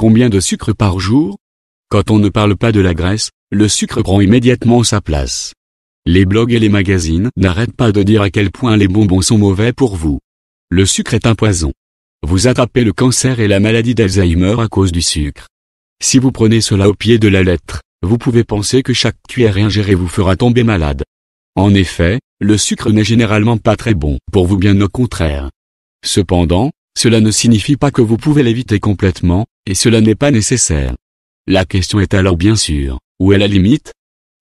Combien de sucre par jour? Quand on ne parle pas de la graisse, le sucre prend immédiatement sa place. Les blogs et les magazines n'arrêtent pas de dire à quel point les bonbons sont mauvais pour vous. Le sucre est un poison. Vous attrapez le cancer et la maladie d'Alzheimer à cause du sucre. Si vous prenez cela au pied de la lettre, vous pouvez penser que chaque cuillère ingérée vous fera tomber malade. En effet, le sucre n'est généralement pas très bon pour vous, bien au contraire. Cependant, cela ne signifie pas que vous pouvez l'éviter complètement, et cela n'est pas nécessaire. La question est alors bien sûr, où est la limite?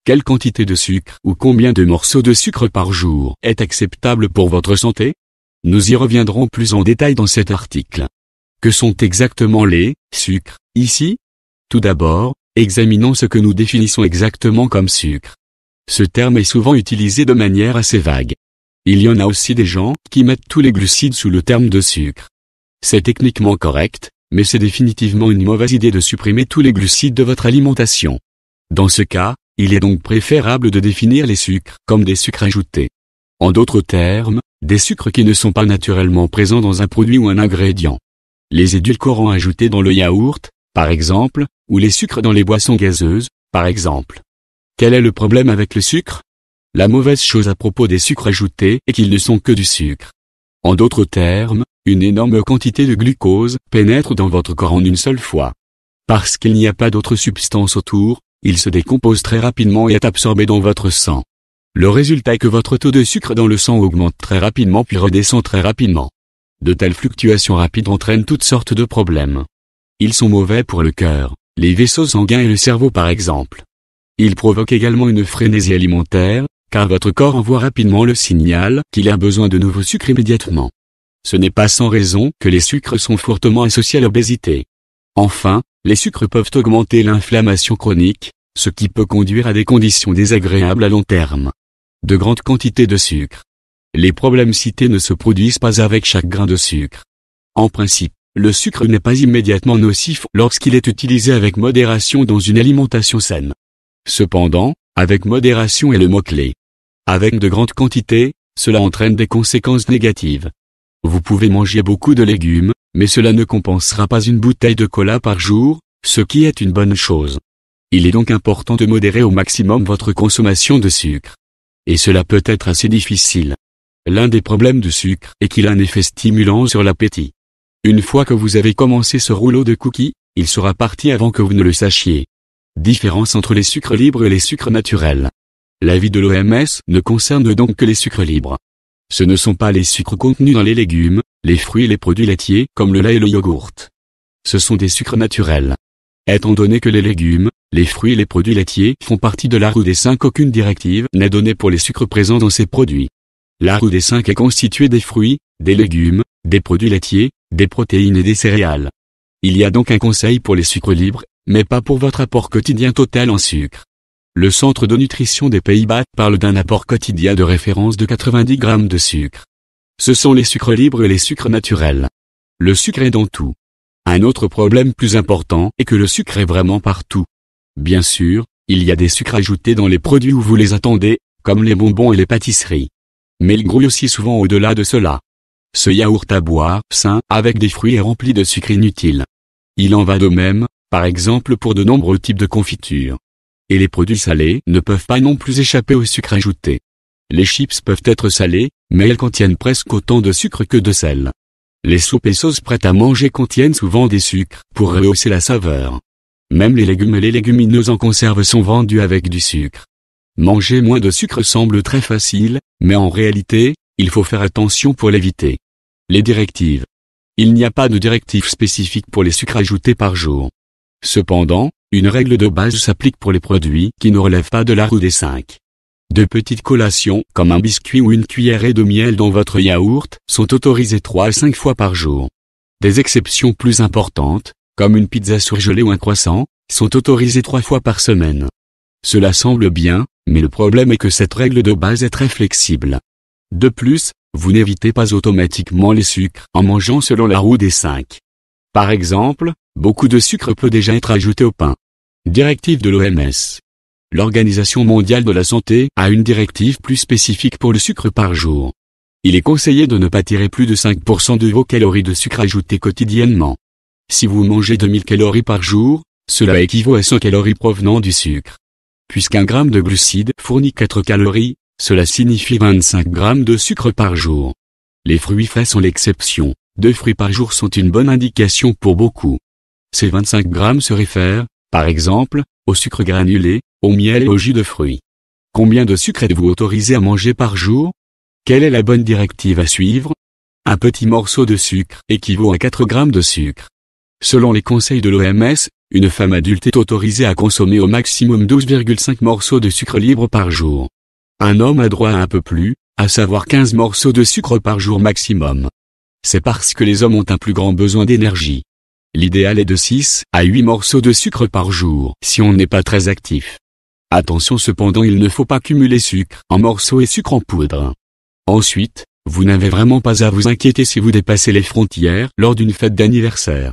Quelle quantité de sucre ou combien de morceaux de sucre par jour est acceptable pour votre santé? Nous y reviendrons plus en détail dans cet article. Que sont exactement les sucres, ici? Tout d'abord, examinons ce que nous définissons exactement comme sucre. Ce terme est souvent utilisé de manière assez vague. Il y en a aussi des gens qui mettent tous les glucides sous le terme de sucre. C'est techniquement correct, mais c'est définitivement une mauvaise idée de supprimer tous les glucides de votre alimentation. Dans ce cas, il est donc préférable de définir les sucres comme des sucres ajoutés. En d'autres termes, des sucres qui ne sont pas naturellement présents dans un produit ou un ingrédient. Les édulcorants ajoutés dans le yaourt, par exemple, ou les sucres dans les boissons gazeuses, par exemple. Quel est le problème avec le sucre? La mauvaise chose à propos des sucres ajoutés est qu'ils ne sont que du sucre. En d'autres termes, une énorme quantité de glucose pénètre dans votre corps en une seule fois. Parce qu'il n'y a pas d'autres substances autour, il se décompose très rapidement et est absorbé dans votre sang. Le résultat est que votre taux de sucre dans le sang augmente très rapidement puis redescend très rapidement. De telles fluctuations rapides entraînent toutes sortes de problèmes. Ils sont mauvais pour le cœur, les vaisseaux sanguins et le cerveau par exemple. Ils provoquent également une frénésie alimentaire, car votre corps envoie rapidement le signal qu'il a besoin de nouveaux sucres immédiatement. Ce n'est pas sans raison que les sucres sont fortement associés à l'obésité. Enfin, les sucres peuvent augmenter l'inflammation chronique, ce qui peut conduire à des conditions désagréables à long terme. De grandes quantités de sucre. Les problèmes cités ne se produisent pas avec chaque grain de sucre. En principe, le sucre n'est pas immédiatement nocif lorsqu'il est utilisé avec modération dans une alimentation saine. Cependant, avec modération est le mot-clé. Avec de grandes quantités, cela entraîne des conséquences négatives. Vous pouvez manger beaucoup de légumes, mais cela ne compensera pas une bouteille de cola par jour, ce qui est une bonne chose. Il est donc important de modérer au maximum votre consommation de sucre. Et cela peut être assez difficile. L'un des problèmes du sucre est qu'il a un effet stimulant sur l'appétit. Une fois que vous avez commencé ce rouleau de cookies, il sera parti avant que vous ne le sachiez. Différence entre les sucres libres et les sucres naturels. L'avis de l'OMS ne concerne donc que les sucres libres. Ce ne sont pas les sucres contenus dans les légumes, les fruits et les produits laitiers comme le lait et le yogourt. Ce sont des sucres naturels. Étant donné que les légumes, les fruits et les produits laitiers font partie de la roue des 5, aucune directive n'est donnée pour les sucres présents dans ces produits. La roue des 5 est constituée des fruits, des légumes, des produits laitiers, des protéines et des céréales. Il y a donc un conseil pour les sucres libres, mais pas pour votre apport quotidien total en sucre. Le Centre de nutrition des Pays-Bas parle d'un apport quotidien de référence de 90 grammes de sucre. Ce sont les sucres libres et les sucres naturels. Le sucre est dans tout. Un autre problème plus important est que le sucre est vraiment partout. Bien sûr, il y a des sucres ajoutés dans les produits où vous les attendez, comme les bonbons et les pâtisseries. Mais il grouille aussi souvent au-delà de cela. Ce yaourt à boire, sain, avec des fruits est rempli de sucre inutile. Il en va de même, par exemple pour de nombreux types de confitures. Et les produits salés ne peuvent pas non plus échapper au sucre ajouté. Les chips peuvent être salées, mais elles contiennent presque autant de sucre que de sel. Les soupes et sauces prêtes à manger contiennent souvent des sucres pour rehausser la saveur. Même les légumes et les légumineuses en conserve sont vendus avec du sucre. Manger moins de sucre semble très facile, mais en réalité, il faut faire attention pour l'éviter. Les directives. Il n'y a pas de directive spécifique pour les sucres ajoutés par jour. Cependant, une règle de base s'applique pour les produits qui ne relèvent pas de la roue des 5. De petites collations, comme un biscuit ou une cuillerée de miel dans votre yaourt, sont autorisées 3 à 5 fois par jour. Des exceptions plus importantes, comme une pizza surgelée ou un croissant, sont autorisées 3 fois par semaine. Cela semble bien, mais le problème est que cette règle de base est très flexible. De plus, vous n'évitez pas automatiquement les sucres en mangeant selon la roue des 5. Par exemple, beaucoup de sucre peut déjà être ajouté au pain. Directive de l'OMS. L'Organisation mondiale de la santé a une directive plus spécifique pour le sucre par jour. Il est conseillé de ne pas tirer plus de 5% de vos calories de sucre ajouté quotidiennement. Si vous mangez 2000 calories par jour, cela équivaut à 100 calories provenant du sucre. Puisqu'un gramme de glucides fournit 4 calories, cela signifie 25 grammes de sucre par jour. Les fruits frais sont l'exception, 2 fruits par jour sont une bonne indication pour beaucoup. Ces 25 grammes se réfèrent, par exemple, au sucre granulé, au miel et au jus de fruits. Combien de sucre êtes-vous autorisé à manger par jour? Quelle est la bonne directive à suivre? Un petit morceau de sucre équivaut à 4 grammes de sucre. Selon les conseils de l'OMS, une femme adulte est autorisée à consommer au maximum 12,5 morceaux de sucre libre par jour. Un homme a droit à un peu plus, à savoir 15 morceaux de sucre par jour maximum. C'est parce que les hommes ont un plus grand besoin d'énergie. L'idéal est de 6 à 8 morceaux de sucre par jour si on n'est pas très actif. Attention cependant, il ne faut pas cumuler sucre en morceaux et sucre en poudre. Ensuite, vous n'avez vraiment pas à vous inquiéter si vous dépassez les frontières lors d'une fête d'anniversaire.